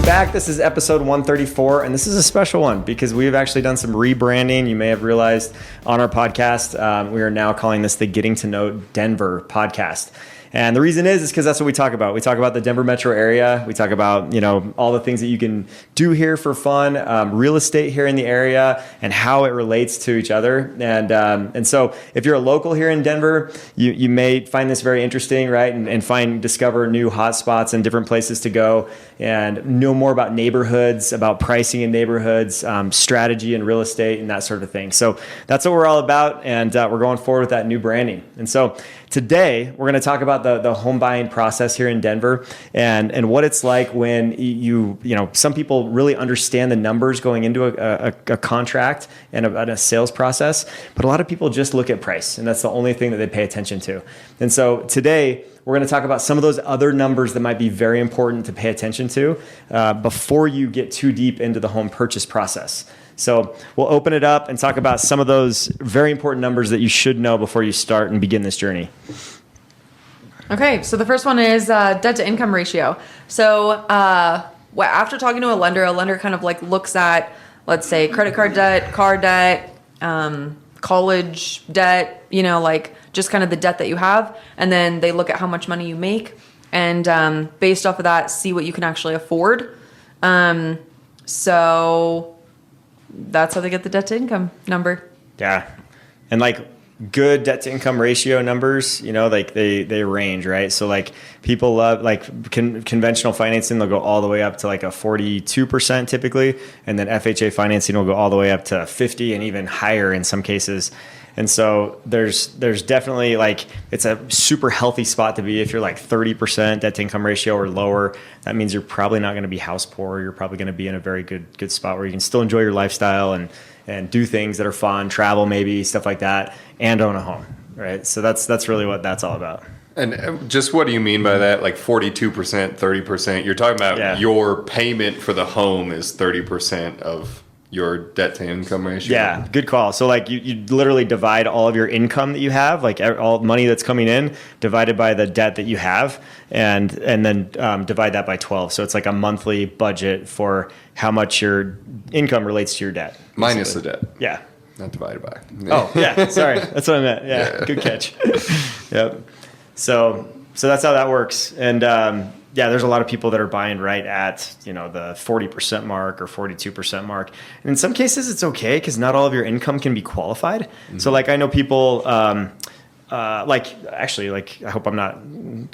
back. This is episode 134, and this is a special one because we've actually done some rebranding. You may have realized on our podcast, we are now calling this the Getting to Know Denver podcast. And the reason is because that's what we talk about. We talk about the Denver metro area. We talk about, all the things that you can do here for fun, real estate here in the area, and how it relates to each other. And so if you're a local here in Denver, you may find this very interesting, right? And discover new hotspots and different places to go and know more about neighborhoods, about pricing in neighborhoods, strategy and real estate and that sort of thing. So that's what we're all about. And we're going forward with that new branding. And so today we're going to talk about the home buying process here in Denver and what it's like when some people really understand the numbers going into a contract and a sales process, but a lot of people just look at price and that's the only thing that they pay attention to. And so today we're going to talk about some of those other numbers that might be very important to pay attention to before you get too deep into the home purchase process. So we'll open it up and talk about some of those very important numbers that you should know before you start and begin this journey. Okay, so the first one is debt to income ratio. So after talking to a lender kind of like looks at, let's say, credit card debt, car debt, college debt, just kind of the debt that you have. And then they look at how much money you make and based off of that, see what you can actually afford. So that's how they get the debt to income number. Yeah. And good debt to income ratio numbers, they range, right? So people love conventional financing, they'll go all the way up to a 42% typically. And then FHA financing will go all the way up to 50 and even higher in some cases. And so there's definitely it's a super healthy spot to be if you're 30% debt to income ratio or lower. That means you're probably not going to be house poor. You're probably going to be in a very good spot where you can still enjoy your lifestyle and do things that are fun, travel maybe, stuff like that, and own a home, right? So that's really what that's all about. And just what do you mean by that? 42%, 30%? You're talking about your payment for the home is 30% of your debt to income ratio? Yeah, good call. So you literally divide all of your income that you have, all money that's coming in, divided by the debt that you have, and then divide that by 12. So it's a monthly budget for how much your income relates to your debt. Minus the debt. Yeah. Not divided by. Oh, yeah. Sorry. That's what I meant. Yeah. Good catch. Yep. So that's how that works. And there's a lot of people that are buying right at, the 40% mark or 42% mark. And in some cases it's okay because not all of your income can be qualified. Mm-hmm. So I know people, I hope I'm not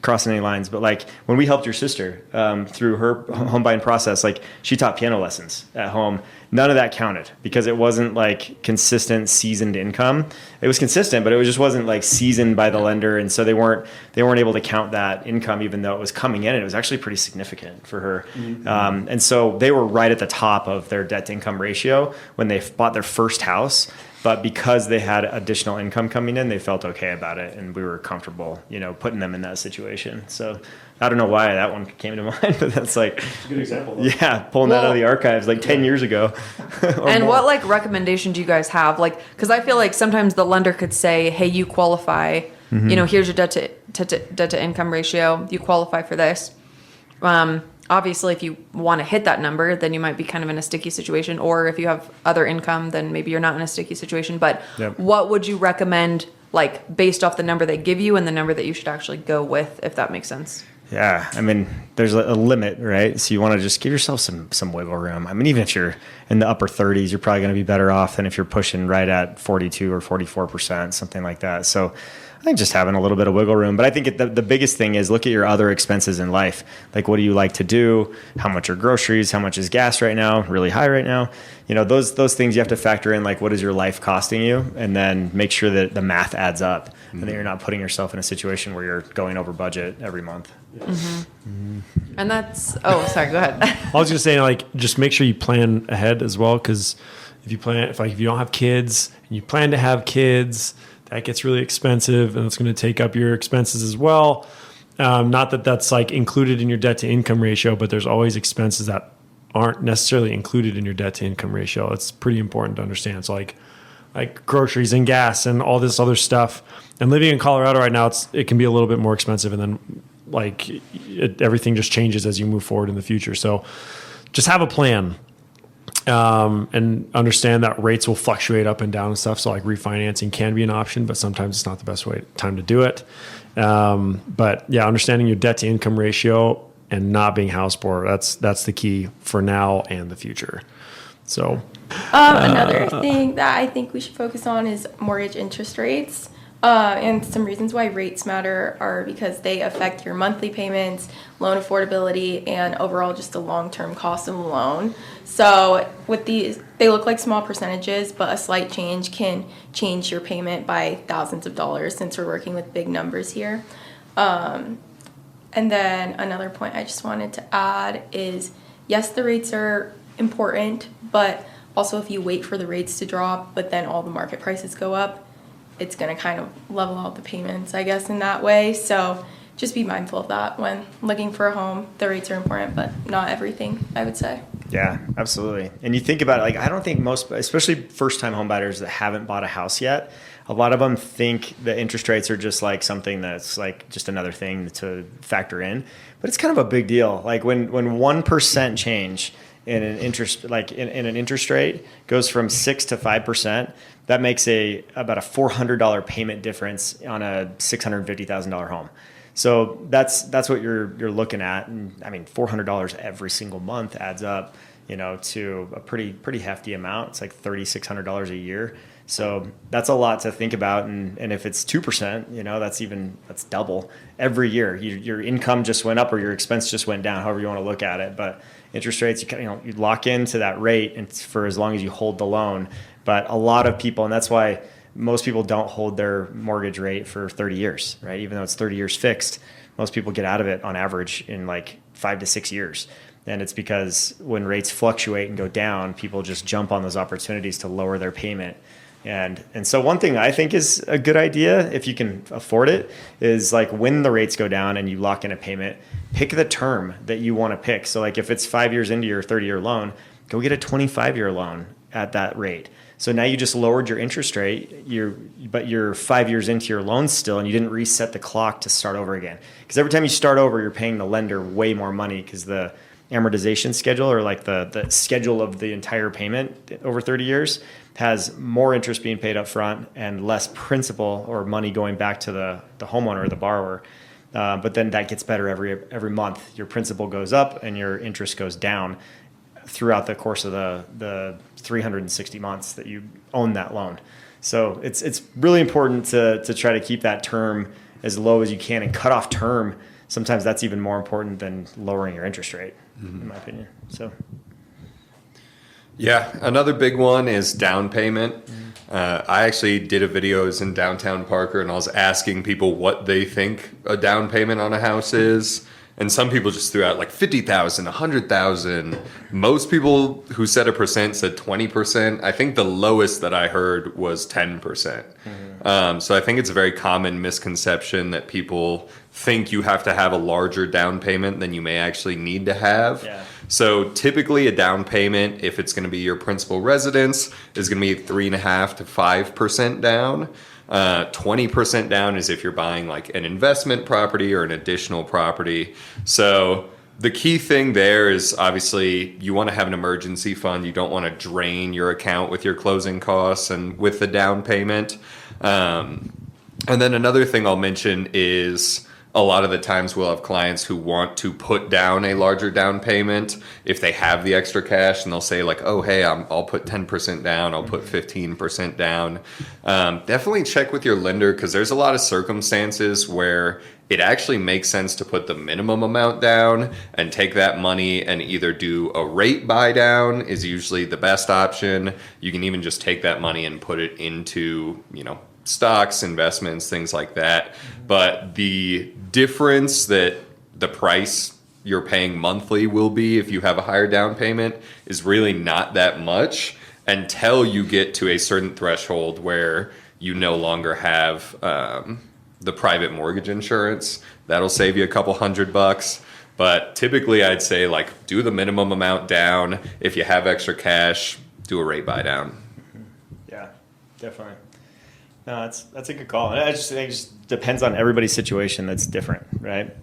crossing any lines, but when we helped your sister through her home buying process, she taught piano lessons at home. None of that counted because it wasn't consistent seasoned income. It was consistent, but it just wasn't seasoned by the lender. And so they weren't able to count that income, even though it was coming in. And it was actually pretty significant for her. Mm-hmm. And so they were right at the top of their debt to income ratio when they bought their first house. But because they had additional income coming in, they felt okay about it. And we were comfortable, putting them in that situation. So I don't know why that one came to mind, but that's it's a good example. Though. Yeah, pulling that out of the archives 10 years ago. And more. What recommendation do you guys have? Because I feel sometimes the lender could say, hey, you qualify, mm-hmm. Here's your debt to income ratio. You qualify for this. Obviously, if you want to hit that number, then you might be kind of in a sticky situation. Or if you have other income, then maybe you're not in a sticky situation. But What would you recommend, based off the number they give you and the number that you should actually go with, if that makes sense? Yeah, there's a limit, right? So you want to just give yourself some wiggle room. Even if you're in the upper 30s, you're probably going to be better off than if you're pushing right at 42 or 44%, something like that. So I think just having a little bit of wiggle room. But I think the biggest thing is look at your other expenses in life. What do you like to do? How much are groceries? How much is gas right now? Really high right now. Those things you have to factor in, what is your life costing you? And then make sure that the math adds up and that you're not putting yourself in a situation where you're going over budget every month. Mm-hmm. Mm-hmm. And that's, sorry, go ahead. I was just saying, just make sure you plan ahead as well. Because if you don't have kids and you plan to have kids, that gets really expensive and it's going to take up your expenses as well. Not that that's included in your debt to income ratio, but there's always expenses that aren't necessarily included in your debt to income ratio. It's pretty important to understand. So like groceries and gas and all this other stuff. And living in Colorado right now, it can be a little bit more expensive. And then everything just changes as you move forward in the future. So just have a plan. And understand that rates will fluctuate up and down and stuff. So like refinancing can be an option, but sometimes it's not the best time to do it. But yeah, understanding your debt to income ratio and not being house poor, that's the key for now and the future. So another thing that I think we should focus on is mortgage interest rates. And some reasons why rates matter are because they affect your monthly payments, loan affordability, and overall just the long-term cost of the loan. So with these, they look like small percentages, but a slight change can change your payment by thousands of dollars since we're working with big numbers here. And then another point I just wanted to add is, yes, the rates are important, but also if you wait for the rates to drop, but then all the market prices go up, it's going to kind of level out the payments, I guess, in that way. So just be mindful of that when looking for a home. The rates are important, but not everything, I would say. Yeah, absolutely. And you think about it, like, I don't think most, especially first-time home buyers that haven't bought a house yet, a lot of them think the interest rates are just like something that's like just another thing to factor in. But it's kind of a big deal. Like when 1% change in an interest, like in an interest rate goes from 6 to 5%, that makes about a $400 payment difference on a $650,000 home. So that's what you're looking at. And I mean, $400 every single month adds up, to a pretty hefty amount. It's like $3,600 a year. So that's a lot to think about. And if it's 2%, that's double every year. Your income just went up or your expense just went down, however you want to look at it. But interest rates, you lock into that rate and for as long as you hold the loan. But a lot of people, and that's why most people don't hold their mortgage rate for 30 years, right? Even though it's 30 years fixed, most people get out of it on average in like 5 to 6 years. And it's because when rates fluctuate and go down, people just jump on those opportunities to lower their payment. And so one thing I think is a good idea, if you can afford it, is like when the rates go down and you lock in a payment, pick the term that you want to pick. So like if it's 5 years into your 30-year loan, go get a 25-year loan at that rate. So now you just lowered your interest rate, but you're 5 years into your loan still, and you didn't reset the clock to start over again. Because every time you start over, you're paying the lender way more money because the amortization schedule, or like the schedule of the entire payment over 30 years, has more interest being paid up front and less principal or money going back to the homeowner or the borrower. But then that gets better every month. Your principal goes up and your interest goes down throughout the course of the 360 months that you own that loan. So it's really important to try to keep that term as low as you can, and cut off term. Sometimes that's even more important than lowering your interest rate, in my opinion. So, yeah, another big one is down payment. I actually did a video, I was in downtown Parker, and I was asking people what they think a down payment on a house is. And some people just threw out like 50,000, 100,000. Most people who said a percent said 20%. I think the lowest that I heard was 10%. So I think it's a very common misconception that people think you have to have a larger down payment than you may actually need to have. Yeah. So typically a down payment, if it's going to be your principal residence, is going to be 3.5 to 5% down. 20% down is if you're buying like an investment property or an additional property. So the key thing there is obviously you want to have an emergency fund. You don't want to drain your account with your closing costs and with the down payment. And then another thing I'll mention is a lot of the times we'll have clients who want to put down a larger down payment if they have the extra cash, and they'll say like, oh, hey, I'll put 10% down, I'll put 15% down. Definitely check with your lender, because there's a lot of circumstances where it actually makes sense to put the minimum amount down and take that money and either do a rate buy down is usually the best option. You can even just take that money and put it into, stocks, investments, things like that. But the difference that the price you're paying monthly will be if you have a higher down payment is really not that much until you get to a certain threshold where you no longer have the private mortgage insurance. That'll save you a couple $100. But typically I'd say like do the minimum amount down. If you have extra cash, do a rate buy down. Yeah, definitely. No, that's a good call. And I just think it just depends on everybody's situation. That's different, right?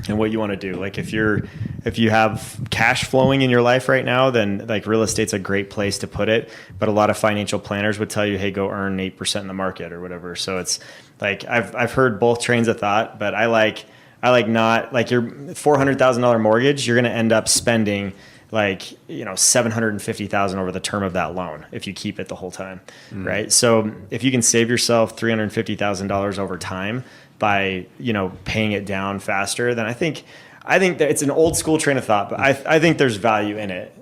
And what you want to do. Like if you're if you have cash flowing in your life right now, then like real estate's a great place to put it. But a lot of financial planners would tell you, hey, go earn 8% in the market or whatever. So it's like I've heard both trains of thought, but I like not like your $400,000 mortgage, you're going to end up spending like, $750,000 over the term of that loan if you keep it the whole time, right? So if you can save yourself $350,000 over time by, paying it down faster, then I think that it's an old school train of thought, but I think there's value in it,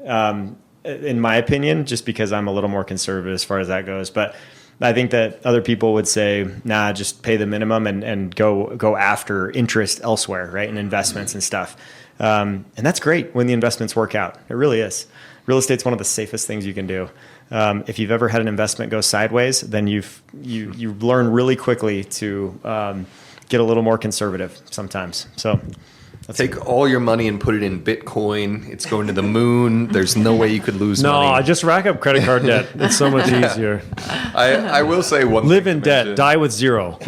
in my opinion, just because I'm a little more conservative as far as that goes. But I think that other people would say, nah, just pay the minimum and go after interest elsewhere, right? And investments and stuff. And that's great when the investments work out. It really is. Real estate's one of the safest things you can do. If you've ever had an investment go sideways, then you learn really quickly to get a little more conservative sometimes. So take all your money and put it in Bitcoin. It's going to the moon. There's no way you could lose money. No, just rack up credit card debt. It's so much easier. I will say one Live thing in to debt, mention. die with zero.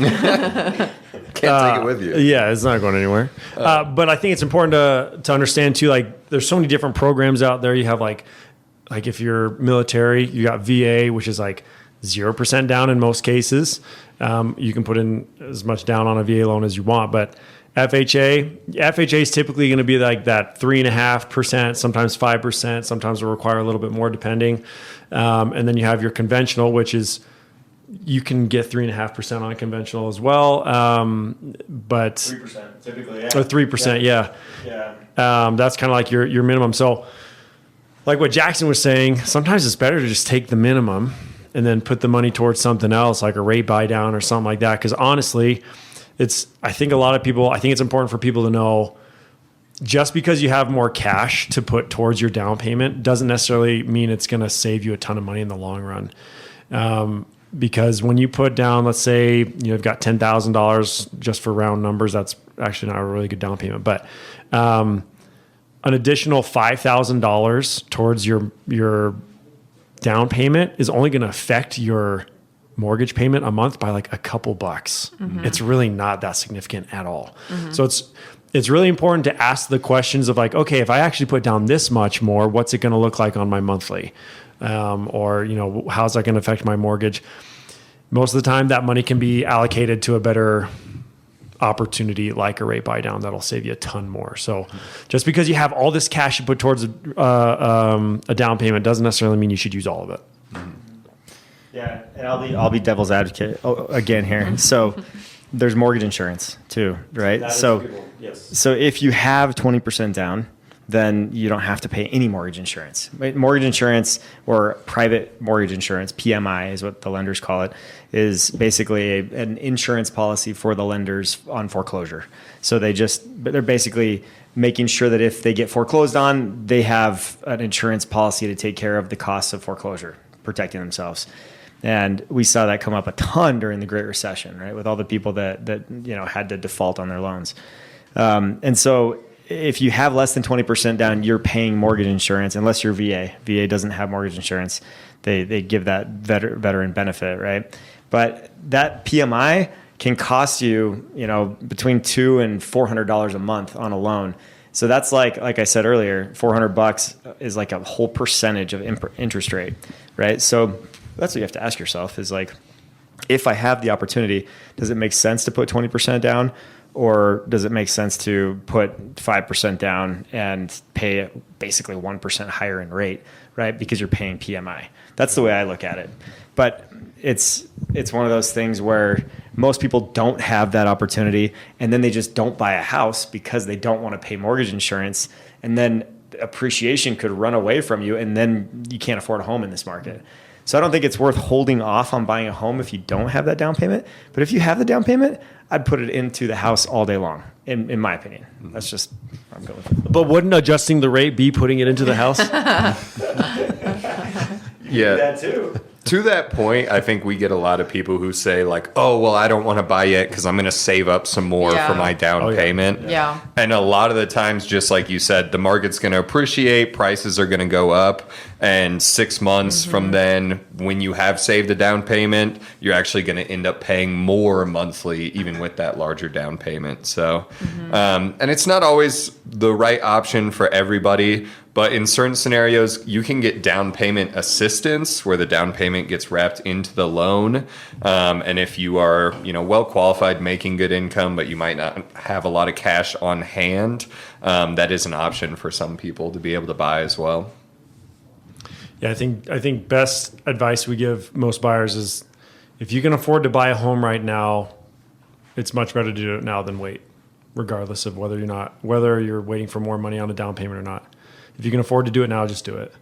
Can't take it with you. Yeah, it's not going anywhere. But I think it's important to understand too, like there's so many different programs out there. You have like if you're military, you got VA, which is like 0% down in most cases. You can put in as much down on a VA loan as you want, but FHA is typically going to be like that 3.5%, sometimes 5%, sometimes will require a little bit more depending. And then you have your conventional, which is you can get 3.5% on conventional as well. But 3% typically, or 3%, yeah. That's kind of like your minimum. So like what Jackson was saying, sometimes it's better to just take the minimum and then put the money towards something else like a rate buy down or something like that. Because honestly, I think it's important for people to know just because you have more cash to put towards your down payment doesn't necessarily mean it's going to save you a ton of money in the long run. Because when you put down, let's say you've got $10,000 just for round numbers, that's actually not a really good down payment, but an additional $5,000 towards your down payment is only going to affect your mortgage payment a month by like a couple bucks. Mm-hmm. It's really not that significant at all. Mm-hmm. So it's really important to ask the questions of like, okay, if I actually put down this much more, what's it going to look like on my monthly? Or how's that going to affect my mortgage? Most of the time that money can be allocated to a better opportunity like a rate buy down that'll save you a ton more. So just because you have all this cash you put towards a down payment doesn't necessarily mean you should use all of it. Mm-hmm. Yeah, and I'll be devil's advocate again here. So there's mortgage insurance too, right? Yes. So if you have 20% down, then you don't have to pay any mortgage insurance. Mortgage insurance or private mortgage insurance, PMI is what the lenders call it, is basically an insurance policy for the lenders on foreclosure. So they're basically making sure that if they get foreclosed on, they have an insurance policy to take care of the costs of foreclosure, protecting themselves. And we saw that come up a ton during the Great Recession, right? With all the people that had to default on their loans. And so if you have less than 20% down, you're paying mortgage insurance, unless you're VA. VA doesn't have mortgage insurance. They give that veteran benefit, right? But that PMI can cost you, between $200 and $400 a month on a loan. So that's like I said earlier, $400 is like a whole percentage of interest rate, right? So that's what you have to ask yourself is like, if I have the opportunity, does it make sense to put 20% down? Or does it make sense to put 5% down and pay basically 1% higher in rate, right? Because you're paying PMI. That's the way I look at it. But it's one of those things where most people don't have that opportunity, and then they just don't buy a house because they don't want to pay mortgage insurance, and then appreciation could run away from you, and then you can't afford a home in this market. So I don't think it's worth holding off on buying a home if you don't have that down payment. But if you have the down payment, I'd put it into the house all day long, in my opinion. That's just where I'm going with it. But wouldn't adjusting the rate be putting it into the house? Yeah. That too. To that point, I think we get a lot of people who say like, "Oh, well, I don't want to buy yet because I'm going to save up some more Yeah. for my down payment." Yeah. And a lot of the times, just like you said, the market's going to appreciate, prices are going to go up, and 6 months from then, when you have saved a down payment, you're actually going to end up paying more monthly, even with that larger down payment. So, and it's not always the right option for everybody. But in certain scenarios, you can get down payment assistance where the down payment gets wrapped into the loan. And if you are, well qualified, making good income, but you might not have a lot of cash on hand, that is an option for some people to be able to buy as well. Yeah, I think best advice we give most buyers is if you can afford to buy a home right now, it's much better to do it now than wait, regardless of whether you're waiting for more money on a down payment or not. If you can afford to do it now, just do it.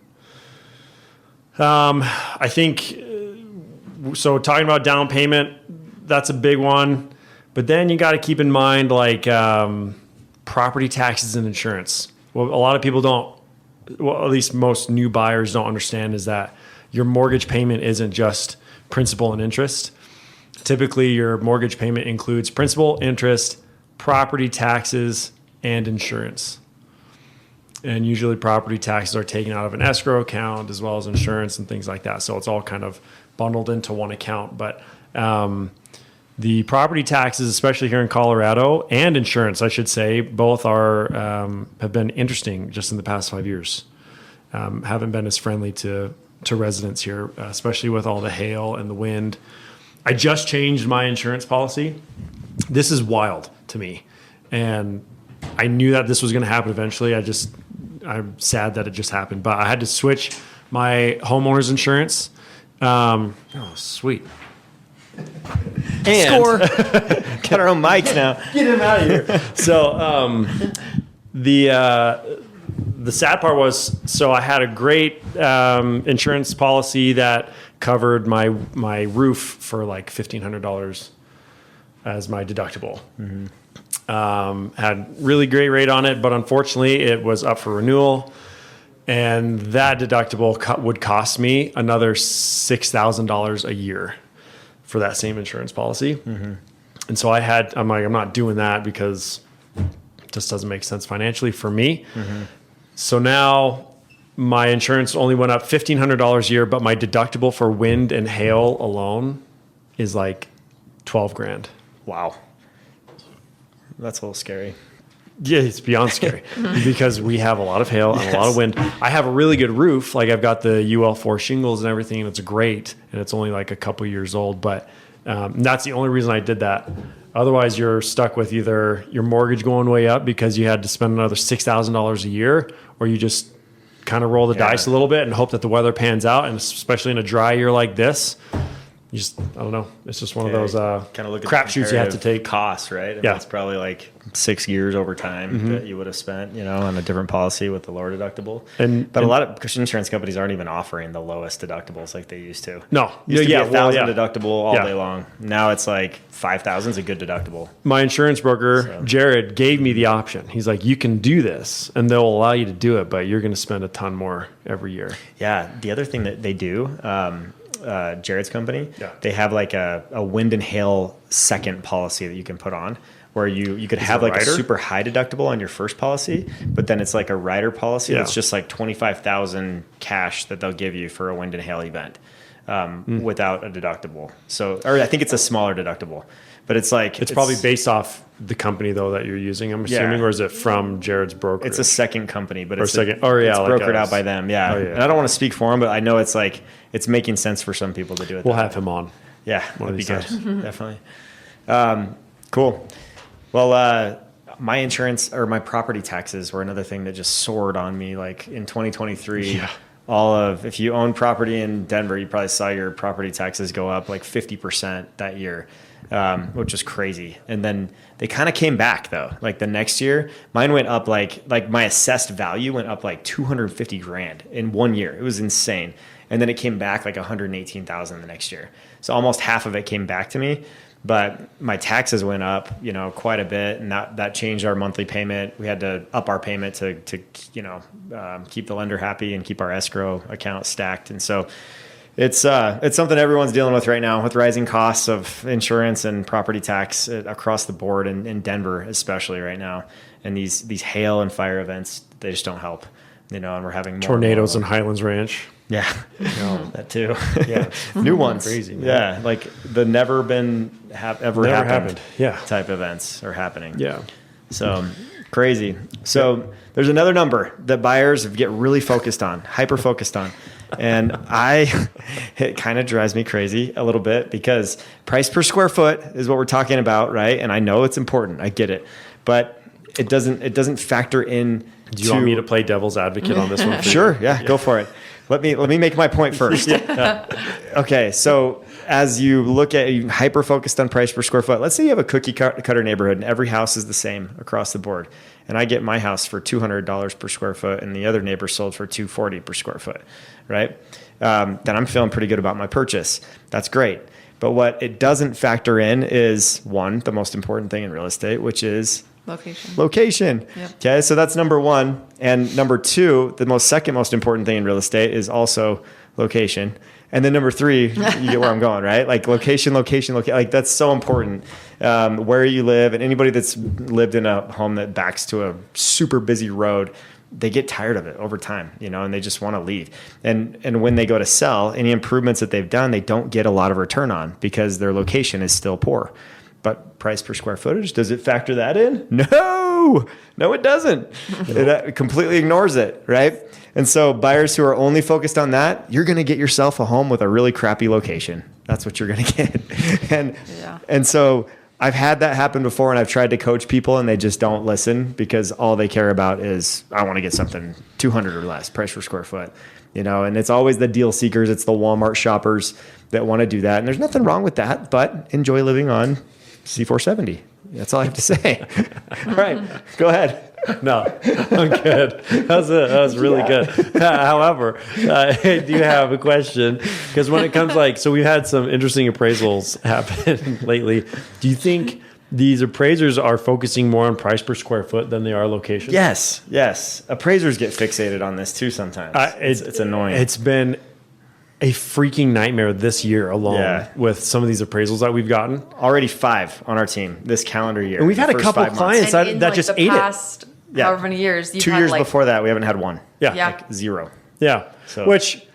I think so. Talking about down payment, that's a big one. But then you got to keep in mind property taxes and insurance. Well, a lot of people don't. Well, at least most new buyers don't understand is that your mortgage payment isn't just principal and interest. Typically, your mortgage payment includes principal, interest, property taxes, and insurance. And usually property taxes are taken out of an escrow account as well as insurance and things like that. So it's all kind of bundled into one account. But the property taxes, especially here in Colorado, and insurance, I should say, both have been interesting just in the past 5 years. Haven't been as friendly to residents here, especially with all the hail and the wind. I just changed my insurance policy. This is wild to me. And I knew that this was going to happen eventually. I'm sad that it just happened, but I had to switch my homeowner's insurance. Sweet. And Score. got our own mics now. Get him out of here. So the sad part was, so I had a great insurance policy that covered my roof for like $1,500 as my deductible. Had really great rate on it, but unfortunately it was up for renewal, and that deductible would cost me another $6,000 a year for that same insurance policy. And so I'm like, I'm not doing that because it just doesn't make sense financially for me. So now my insurance only went up $1,500 a year, but my deductible for wind and hail alone is like $12,000. Wow. That's a little scary. Yeah, it's beyond scary because we have a lot of hail and a lot of wind. I have a really good roof. Like I've got the UL4 shingles and everything, and it's great. And it's only like a couple years old, but that's the only reason I did that. Otherwise, you're stuck with either your mortgage going way up because you had to spend another $6,000 a year, or you just kind of roll the dice a little bit and hope that the weather pans out. And especially in a dry year like this, you just, I don't know. It's just one of those kind of look at crapshoots you have to take. Costs, right? Yeah. It's probably like 6 years over time that you would have spent, on a different policy with the lower deductible. But a lot of insurance companies aren't even offering the lowest deductibles like they used to. No. Used to be $1,000 yeah. deductible all day long. Now it's like $5,000 is a good deductible. My insurance broker, Jared, gave me the option. He's like, you can do this and they'll allow you to do it, but you're going to spend a ton more every year. Yeah. The other thing that they do, Jared's company, Yeah. they have like a wind and hail second policy that you can put on, where you could have like a super high deductible on your first policy, but then it's like a rider policy that's just like $25,000 cash that they'll give you for a wind and hail event without a deductible. So, or I think it's a smaller deductible, but it's like it's probably based off the company though that you're using, I'm assuming, or is it from Jared's broker? It's a second company, but it's like brokered out by them. Yeah. Oh, yeah. And I don't want to speak for them, but I know it's like it's making sense for some people to do it. We'll have him on. Yeah, One of that'd be these good. Definitely. Cool. Well, my insurance or my property taxes were another thing that just soared on me. Like in 2023, if you own property in Denver, you probably saw your property taxes go up like 50% that year, which is crazy. And then they kind of came back though. Like the next year, mine went up like my assessed value went up like $250,000 in 1 year. It was insane. And then it came back like $118,000 the next year. So almost half of it came back to me. But my taxes went up, quite a bit, and that changed our monthly payment. We had to up our payment to keep the lender happy and keep our escrow account stacked. And so It's something everyone's dealing with right now with rising costs of insurance and property tax across the board in Denver, especially right now. And these hail and fire events, they just don't help, and we're having more Tornadoes in Highlands Ranch. Yeah, that too. Yeah, New ones. Crazy, man. Yeah, like the never happened. Yeah, type events are happening. Yeah, so crazy. So there's another number that buyers get really focused on, hyper focused on. And it kind of drives me crazy a little bit because price per square foot is what we're talking about, right? And I know it's important. I get it, but it doesn't factor in. Do you want me to play devil's advocate on this one? Sure. Yeah, go for it. Let me make my point first. Okay. So as you look at, you hyper focused on price per square foot, let's say you have a cookie cutter neighborhood and every house is the same across the board. And I get my house for $200 per square foot and the other neighbor sold for $240 per square foot, right? Then I'm feeling pretty good about my purchase. That's great. But what it doesn't factor in is one, the most important thing in real estate, which is location. Yep. Okay. So that's number one. And number two, the second most important thing in real estate is also location. And then number three, you get where I'm going, right? Like location, like that's so important. Where you live, and anybody that's lived in a home that backs to a super busy road, they get tired of it over time, and they just want to leave. And when they go to sell, any improvements that they've done, they don't get a lot of return on because their location is still poor. But price per square footage, does it factor that in? No, it doesn't. It completely ignores it, right? And so buyers who are only focused on that, you're going to get yourself a home with a really crappy location. That's what you're going to get. And so I've had that happen before, and I've tried to coach people and they just don't listen because all they care about is, I want to get something 200 or less price per square foot, and it's always the deal seekers. It's the Walmart shoppers that want to do that. And there's nothing wrong with that, but enjoy living on C470. That's all I have to say. All right, go ahead. No, I'm good. That was really good. However, I do have a question because when it comes so we've had some interesting appraisals happen lately. Do you think these appraisers are focusing more on price per square foot than they are location? Yes. Appraisers get fixated on this too sometimes. It's annoying. It's been a freaking nightmare this year alone with some of these appraisals that we've gotten. Already 5 on our team this calendar year. And we've had a couple of clients that just ate it. However many years. 2 years before that, we haven't had one. Yeah. Zero. Yeah. So. Which,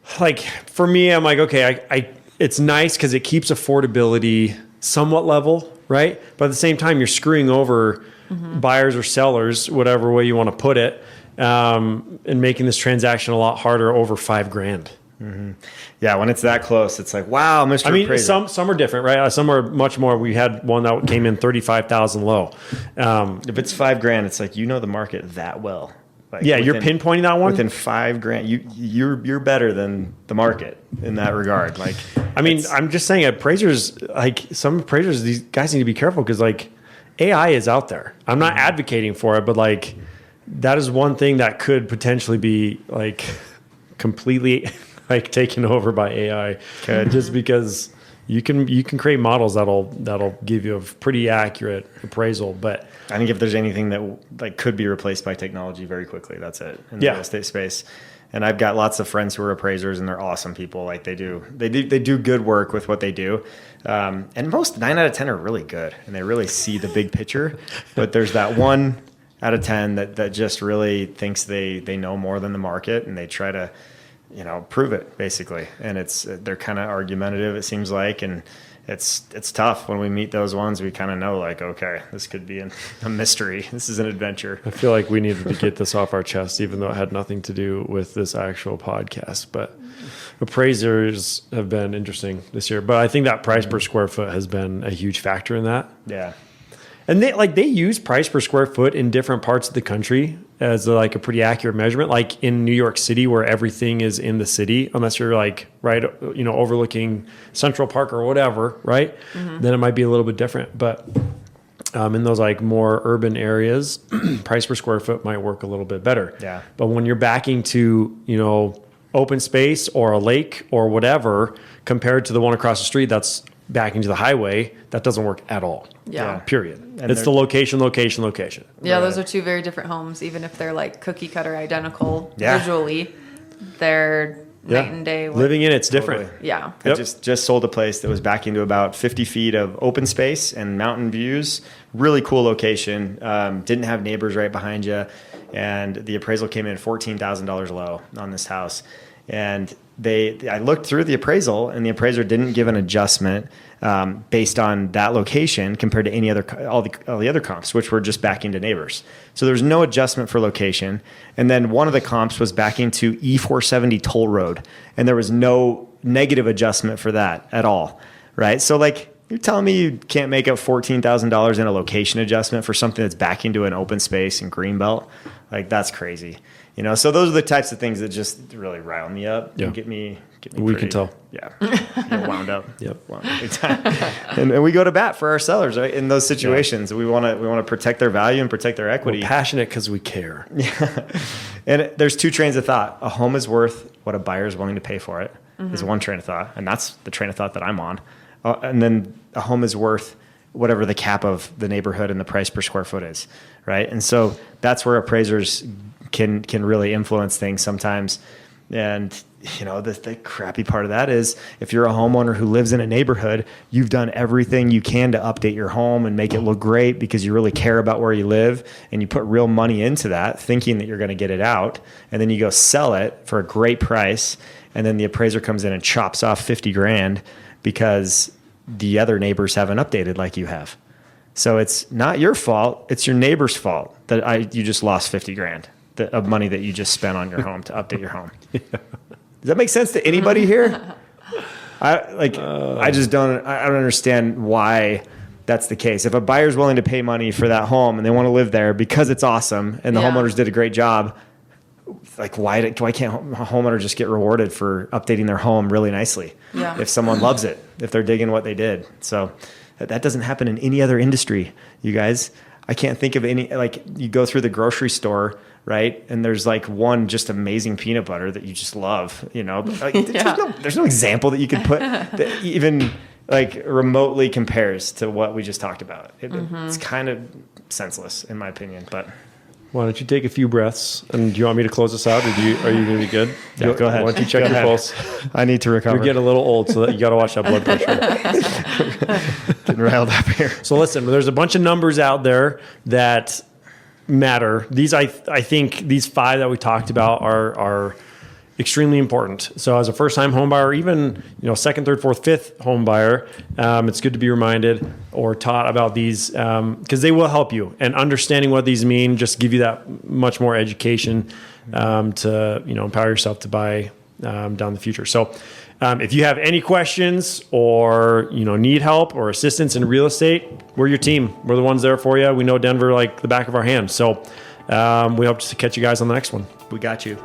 for me, I'm like, okay, it's nice because it keeps affordability somewhat level, right? But at the same time, you're screwing over buyers or sellers, whatever way you want to put it, and making this transaction a lot harder over $5,000. Mm-hmm. Yeah, when it's that close, it's like, wow, Mr. Appraiser. Some are different, right? Some are much more. We had one that came in 35,000 low. If it's $5,000, it's like the market that well. You're pinpointing that one within $5,000. You're better than the market in that regard. I'm just saying, appraisers, some appraisers, these guys need to be careful because AI is out there. I'm not advocating for it, but that is one thing that could potentially be completely taken over by AI, just because you can create models that'll give you a pretty accurate appraisal. But I think if there's anything that could be replaced by technology very quickly, that's it in the real estate space. And I've got lots of friends who are appraisers, and they're awesome people. They do good work with what they do. And most 9 out of 10 are really good, and they really see the big picture. But there's that 1 out of 10 that just really thinks they know more than the market, and they try to prove it basically. And they're kind of argumentative, it seems like, and it's tough when we meet those ones. We kind of know okay, this could be a mystery. This is an adventure. I feel like we needed to get this off our chest, even though it had nothing to do with this actual podcast. But appraisers have been interesting this year. But I think that price per square foot has been a huge factor in that. Yeah. And they use price per square foot in different parts of the country as a pretty accurate measurement. Like in New York City, where everything is in the city, unless you're right, overlooking Central Park or whatever, right? Mm-hmm. Then it might be a little bit different. But in those more urban areas, price per square foot might work a little bit better. Yeah. But when you're backing to open space or a lake or whatever, compared to the one across the street that's backing to the highway, that doesn't work at all. Yeah. Period. And it's the location. Yeah, those are 2 very different homes. Even if they're cookie cutter identical visually, they're night and day. Living in it's different. Totally. Yeah. I Yep. just sold a place that was back into about 50 feet of open space and mountain views. Really cool location. Didn't have neighbors right behind you. And the appraisal came in $14,000 low on this house. And I looked through the appraisal, and the appraiser didn't give an adjustment based on that location compared to any other all the other comps, which were just backing to neighbors. So there was no adjustment for location. And then one of the comps was backing to E470 toll road, and there was no negative adjustment for that at all, right? So like, you're telling me you can't make up $14,000 in a location adjustment for something that's backing to an open space in Greenbelt? Like, that's crazy. You know, so those are the types of things that just really rile me up and get me We can tell. Yeah. Wound up. Yep. Wound up big time. and we go to bat for our sellers, right? In those situations, we want to protect their value and protect their equity. We're passionate because we care. And there's two trains of thought. A home is worth what a buyer is willing to pay for it is one train of thought. And that's the train of thought that I'm on. And then a home is worth whatever the cap of the neighborhood and the price per square foot is, right? And so that's where appraisers can really influence things sometimes. And you know, the crappy part of that is if you're a homeowner who lives in a neighborhood, you've done everything you can to update your home and make it look great because you really care about where you live, and you put real money into that thinking that you're going to get it out, and then you go sell it for a great price, and then the appraiser comes in and chops off 50 grand because the other neighbors haven't updated like you have. So it's not your fault, it's your neighbor's fault that you just lost 50 grand of money that you just spent on your home to update your home. Does that make sense to anybody here? I just don't understand why that's the case. If a buyer's willing to pay money for that home and they want to live there because it's awesome and the homeowners did a great job, like why can't a homeowner just get rewarded for updating their home really nicely? Yeah. If someone loves it, if they're digging what they did. So that doesn't happen in any other industry, you guys. I can't think of any, like you go through the grocery store, right? And there's like one just amazing peanut butter that you just love, you know, but like, there's no example that you could put that even like remotely compares to what we just talked about. It's kind of senseless in my opinion, but Why don't you take a few breaths? And do you want me to close this out, or are you going to be good? Yeah, go ahead. Why don't you check Go your ahead. pulse? I need to recover. You're getting a little old, so that you got to watch that blood pressure. Getting riled up here. So listen, there's a bunch of numbers out there that matter. These, I think, these 5 that we talked about are extremely important. So as a first-time home buyer, even second, third, fourth, fifth home buyer, it's good to be reminded or taught about these because they will help you. And understanding what these mean just give you that much more education to empower yourself to buy down the future. So if you have any questions or need help or assistance in real estate, we're your team. We're the ones there for you. We know Denver like the back of our hand. So we hope to catch you guys on the next one. We got you.